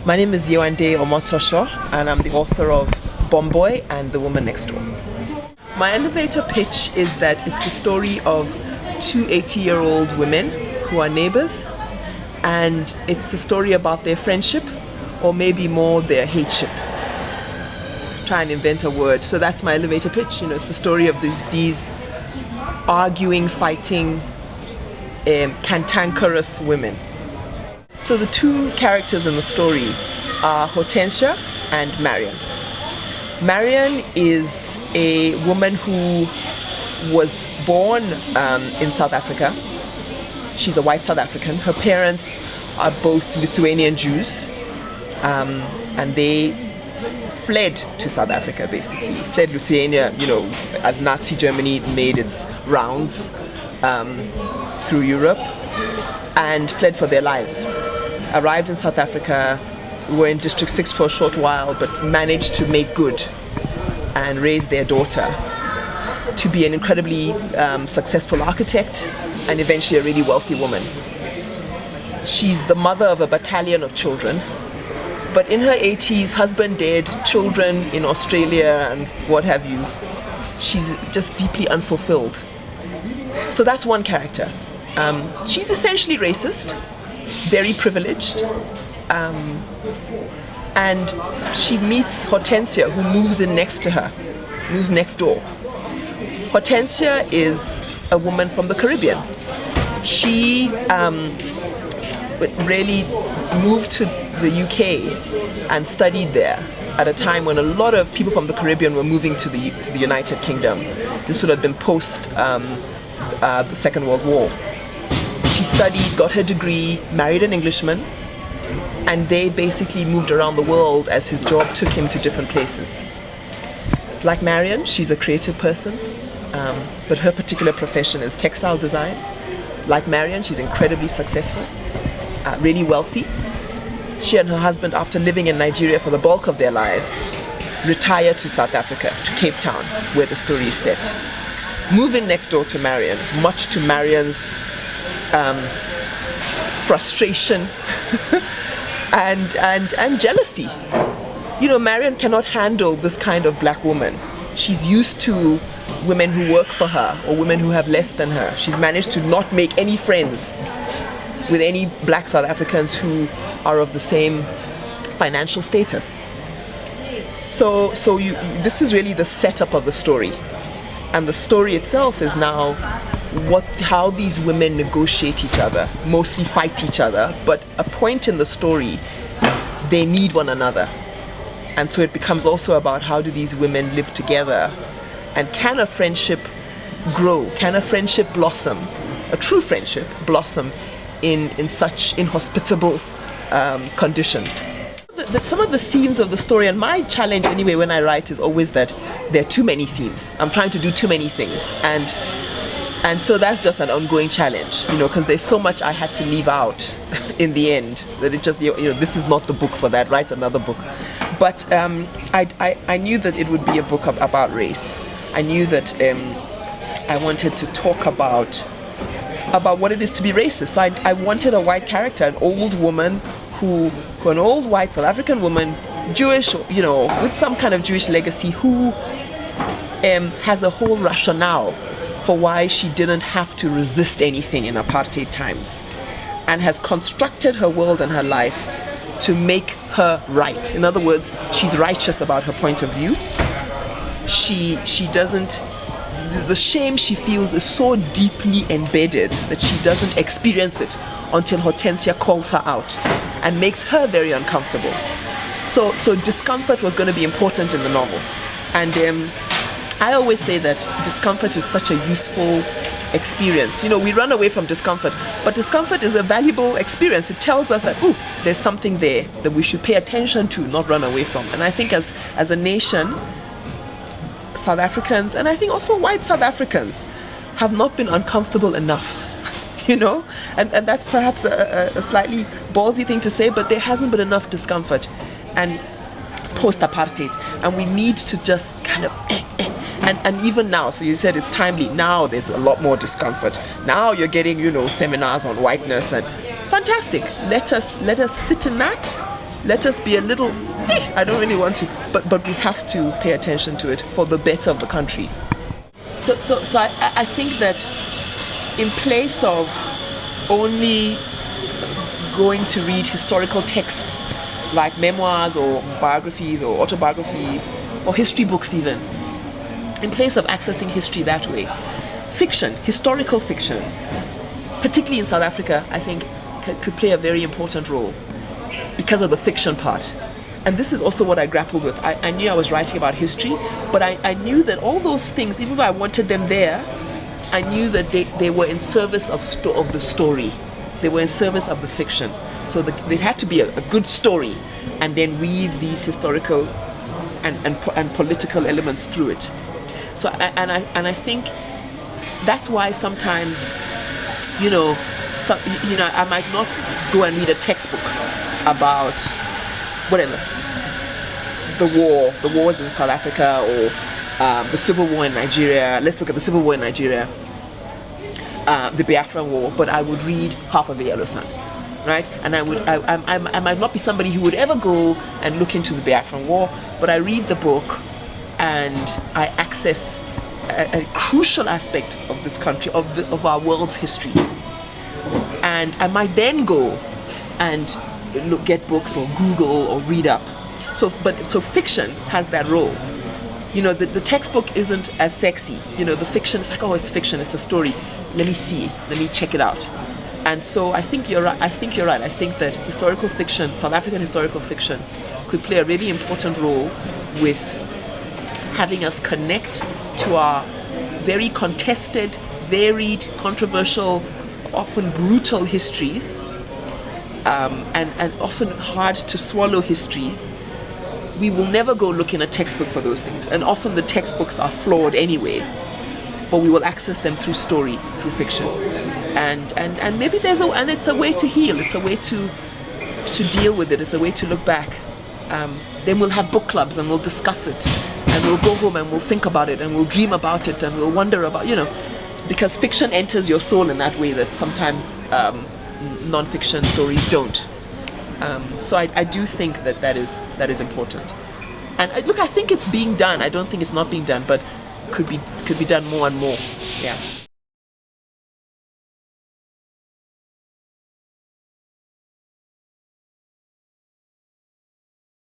My name is Yewande Omotoso, and I'm the author of Bomboy and The Woman Next Door. My elevator pitch is that it's the story of two 80-year-old women who are neighbors, and it's the story about their friendship, or maybe more their hateship. Try and invent a word. So that's my elevator pitch. It's the story of these arguing, fighting, cantankerous women. So the two characters in the story are Hortensia and Marian. Marian is a woman who was born in South Africa. She's a white South African. Her parents are both Lithuanian Jews, and they fled to South Africa, basically. Fled Lithuania, as Nazi Germany made its rounds through Europe, and fled for their lives. Arrived in South Africa, were in District 6 for a short while, but managed to make good and raise their daughter to be an incredibly successful architect and eventually a really wealthy woman. She's the mother of a battalion of children, but in her 80s, husband dead, children in Australia and what have you. She's just deeply unfulfilled. So that's one character. She's essentially racist, very privileged, and she meets Hortensia, who moves in next to her, moves next door. Hortensia is a woman from the Caribbean. She really moved to the UK and studied there at a time when a lot of people from the Caribbean were moving to the United Kingdom. This would have been post the Second World War. She studied, got her degree, married an Englishman, and they basically moved around the world as his job took him to different places. Like Marian, she's a creative person, but her particular profession is textile design. Like Marian, she's incredibly successful, really wealthy. She and her husband, after living in Nigeria for the bulk of their lives, retired to South Africa, to Cape Town, where the story is set. Move in next door to Marian, much to Marian's frustration and jealousy. Marian cannot handle this kind of black woman. She's used to women who work for her or women who have less than her. She's managed to not make any friends with any black South Africans who are of the same financial status. So this is really the setup of the story. And the story itself is now how these women negotiate each other, mostly fight each other, but a point in the story, they need one another. And so it becomes also about how do these women live together, and can a friendship grow? Can a friendship blossom, a true friendship blossom in such inhospitable conditions? Some of the themes of the story, and my challenge anyway when I write, is always that there are too many themes. I'm trying to do too many things, and so that's just an ongoing challenge, because there's so much I had to leave out in the end that it just, this is not the book for that, write another book. But I knew that it would be a book about race. I knew that I wanted to talk about what it is to be racist. So I wanted a white character, an old woman an old white South African woman, Jewish, with some kind of Jewish legacy, who has a whole rationale for why she didn't have to resist anything in apartheid times, and has constructed her world and her life to make her right. In other words, she's righteous about her point of view. She doesn't, the shame she feels is so deeply embedded that she doesn't experience it until Hortensia calls her out and makes her very uncomfortable. So discomfort was going to be important in the novel. And I always say that discomfort is such a useful experience. We run away from discomfort, but discomfort is a valuable experience. It tells us that, there's something there that we should pay attention to, not run away from. And I think as a nation, South Africans, and I think also white South Africans, have not been uncomfortable enough. And that's perhaps a slightly ballsy thing to say, but there hasn't been enough discomfort and post-apartheid, and we need to just kind of and even now, so you said it's timely, now there's a lot more discomfort. Now you're getting seminars on whiteness, and fantastic. Let us sit in that let us be a little, I don't really want to, but we have to pay attention to it for the better of the country. So I think that in place of only going to read historical texts like memoirs or biographies or autobiographies or history books even, in place of accessing history that way, fiction, historical fiction, particularly in South Africa, I think could play a very important role because of the fiction part. And this is also what I grappled with. I knew I was writing about history, but I knew that all those things, even though I wanted them there, I knew that they were in service of the story. They were in service of the fiction. So there had to be a good story, and then weave these historical and political elements through it. So I think that's why sometimes, I might not go and read a textbook about whatever, the wars in South Africa or the Civil War in Nigeria. Let's look at the Civil War in Nigeria, the Biafran War, but I would read half of the Yellow Sun, right? And I might not be somebody who would ever go and look into the Biafran War, but I read the book and I access a crucial aspect of this country, of our world's history. And I might then go and get books or Google or read up. So fiction has that role. The textbook isn't as sexy. The fiction is like, oh, it's fiction, it's a story. Let me check it out. And so I think you're right. I think that historical fiction, South African historical fiction, could play a really important role with having us connect to our very contested, varied, controversial, often brutal histories, and often hard to swallow histories. We will never go look in a textbook for those things, and often the textbooks are flawed anyway, but we will access them through story, through fiction. And maybe it's a way to heal, it's a way to deal with it, it's a way to look back. Then we'll have book clubs and we'll discuss it, and we'll go home and we'll think about it, and we'll dream about it, and we'll wonder about, because fiction enters your soul in that way that sometimes non-fiction stories don't. So I do think that is important. And I think it's being done. I don't think it's not being done, but could be done more and more. Yeah.